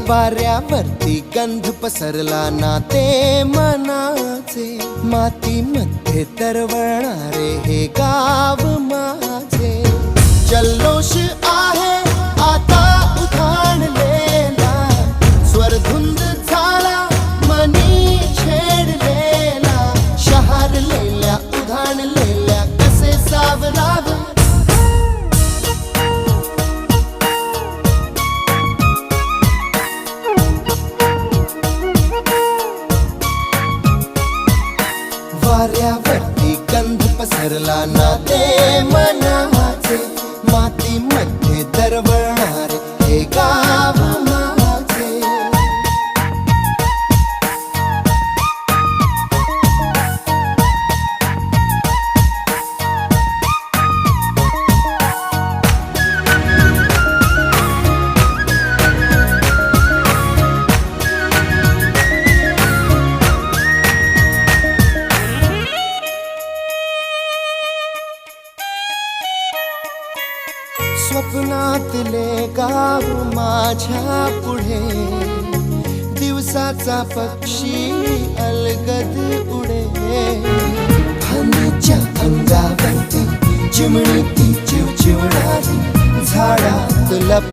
वाऱ्यावरती गंध पसरला ना ते मनाचे, मातीमध्ये तरवळणारे हे गाव माझे. जल्लोष आहे आता उधाणलेला, स्वरधुंद झाला मनी छेडलेला. शहारलेल्या उधाणलेल्या कसे सावरावे, वाऱ्यावरती गंध पसरला ना ते मनाचे, मातीमध्ये दरवळणारे हे गाव माझे. स्वप्नातले गाव माझ्या पुढे, दिवसाचा पक्षी अलगद उडे. फांदीच्या अंगावरती चिमणी ती